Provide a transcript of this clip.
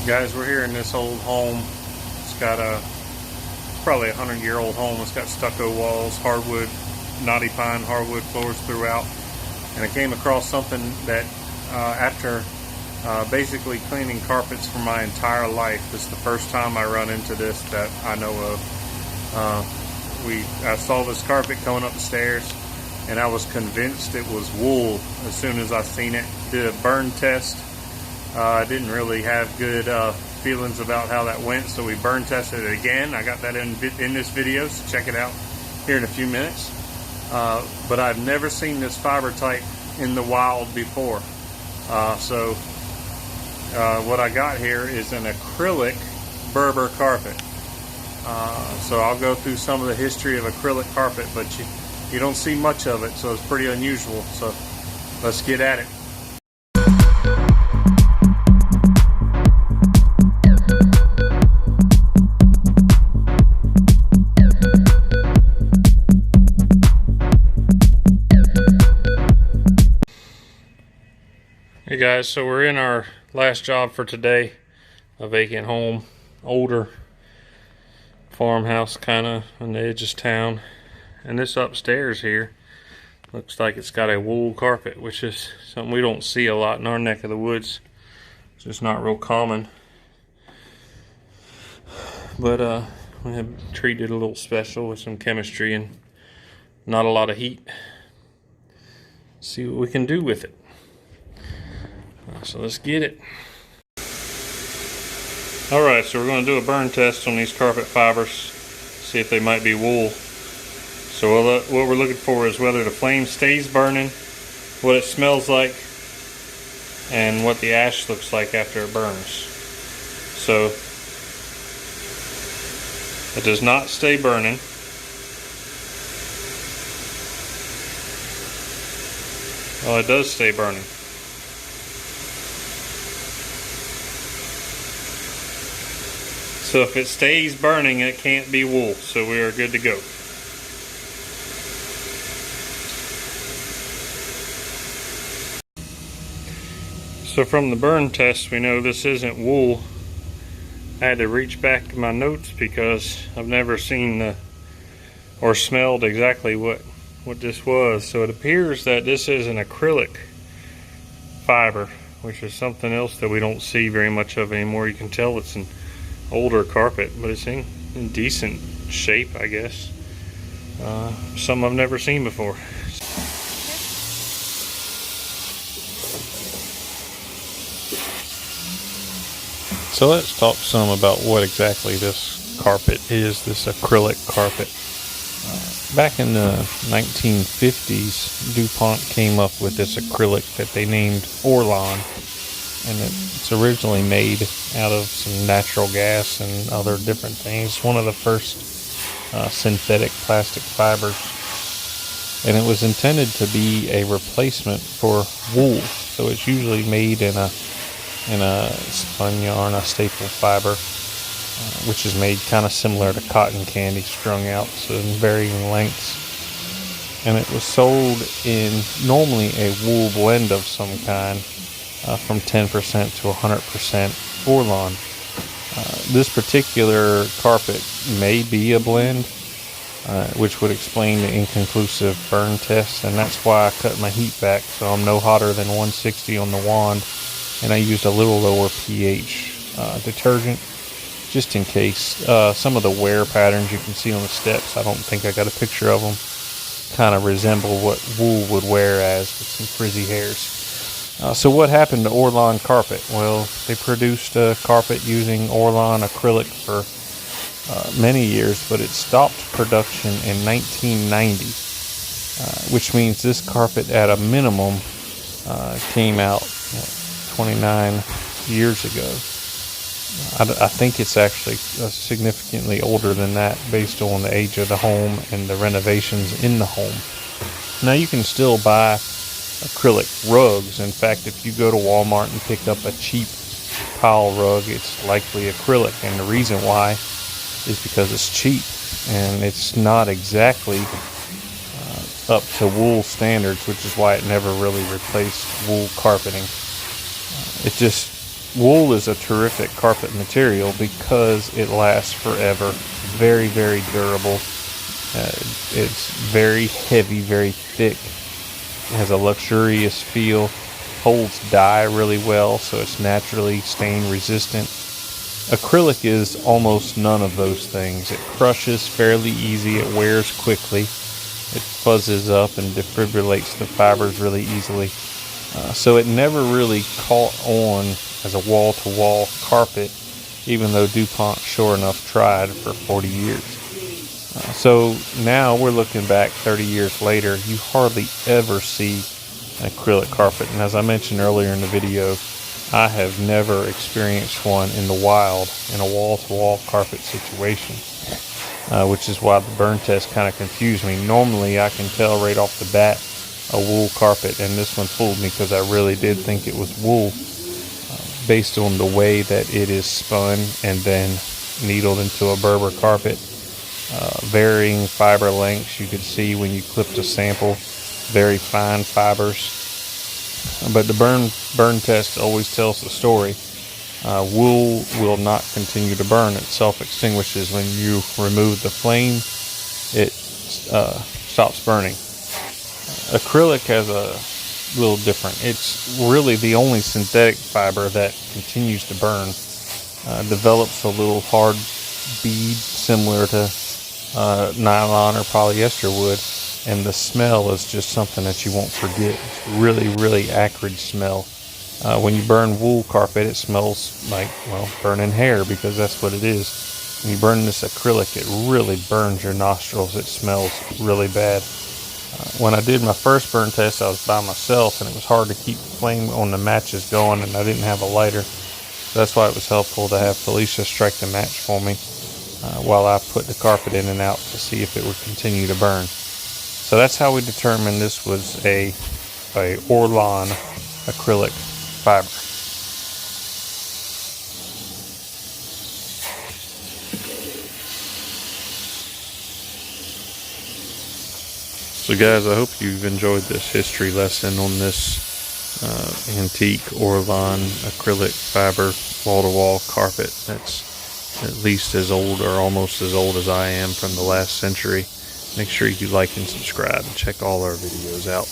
Guys, we're here in this old home. It's probably 100-year-old home. It's got stucco walls, hardwood, knotty pine hardwood floors throughout. And I came across something that after basically cleaning carpets for my entire life, this is the first time I run into this that I know of. I saw this carpet coming up the stairs, and I was convinced it was wool as soon as I seen it. Did a burn test. I didn't really have good feelings about how that went, so we burn tested it again. I got that in this video, so check it out here in a few minutes. But I've never seen this fiber type in the wild before. So what I got here is an acrylic Berber carpet. So I'll go through some of the history of acrylic carpet, but you don't see much of it, so it's pretty unusual. So let's get at it. Hey guys, so we're in our last job for today. A vacant home, older farmhouse kind of on the edge of town. And this upstairs here looks like it's got a wool carpet, which is something we don't see a lot in our neck of the woods. It's just not real common. But we have treated it a little special with some chemistry and not a lot of heat. See what we can do with it. So let's get it. Alright, so we're going to do a burn test on these carpet fibers, see if they might be wool. So what we're looking for is whether the flame stays burning, what it smells like, and what the ash looks like after it burns. So it does not stay burning. Well, it does stay burning. So if it stays burning, it can't be wool, so we are good to go. So from the burn test, we know this isn't wool. I had to reach back to my notes because I've never seen or smelled exactly what this was. So it appears that this is an acrylic fiber, which is something else that we don't see very much of anymore. You can tell it's an older carpet, but it's in decent shape, I guess. Something I've never seen before. So let's talk some about what exactly this carpet is, this acrylic carpet. Back in the 1950s, DuPont came up with this acrylic that they named Orlon. And it's originally made out of some natural gas and other different things. One of the first synthetic plastic fibers. And it was intended to be a replacement for wool. So it's usually made in a spun yarn, a staple fiber, which is made kind of similar to cotton candy, strung out, so in varying lengths. And it was sold in normally a wool blend of some kind. From 10% to 100% Orlon. This particular carpet may be a blend, which would explain the inconclusive burn test, and that's why I cut my heat back so I'm no hotter than 160 on the wand, and I used a little lower pH detergent just in case. Some of the wear patterns you can see on the steps, I don't think I got a picture of them, kind of resemble what wool would wear as, with some frizzy hairs. So what happened to Orlon carpet? Well, they produced a carpet using Orlon acrylic for many years, but it stopped production in 1990, which means this carpet at a minimum came out 29 years ago. I think it's actually significantly older than that based on the age of the home and the renovations in the home. Now you can still buy acrylic rugs. In fact, if you go to Walmart and pick up a cheap pile rug, it's likely acrylic, and the reason why is because it's cheap and it's not exactly up to wool standards, which is why it never really replaced wool carpeting. It just Wool is a terrific carpet material because it lasts forever. Very, very durable. It's very heavy, very thick. It has a luxurious feel. Holds dye really well, so it's naturally stain resistant. Acrylic is almost none of those things. It crushes fairly easy. It wears quickly. It fuzzes up and defibrillates the fibers really easily. So it never really caught on as a wall-to-wall carpet, even though DuPont sure enough tried for 40 years. So now we're looking back 30 years later, you hardly ever see an acrylic carpet. And as I mentioned earlier in the video, I have never experienced one in the wild in a wall-to-wall carpet situation, which is why the burn test kind of confused me. Normally I can tell right off the bat a wool carpet, and this one fooled me because I really did think it was wool based on the way that it is spun and then needled into a Berber carpet. Varying fiber lengths, you could see when you clipped a sample, very fine fibers. But the burn test always tells the story. Wool will not continue to burn. It self-extinguishes when you remove the flame. It stops burning. Acrylic has a little different. It's really the only synthetic fiber that continues to burn. Develops a little hard bead similar to nylon or polyester would, and the smell is just something that you won't forget. It's really, really acrid smell. When you burn wool carpet, it smells like, well, burning hair, because that's what it is. When you burn this acrylic, it really burns your nostrils. It smells really bad. When I did my first burn test, I was by myself, and it was hard to keep the flame on the matches going, and I didn't have a lighter. So that's why it was helpful to have Felicia strike the match for me while I put the carpet in and out to see if it would continue to burn. So that's how we determined this was a Orlon acrylic fiber. So guys, I hope you've enjoyed this history lesson on this antique Orlon acrylic fiber wall-to-wall carpet that's at least as old or almost as old as I am, from the last century. Make sure you like and subscribe and check all our videos out.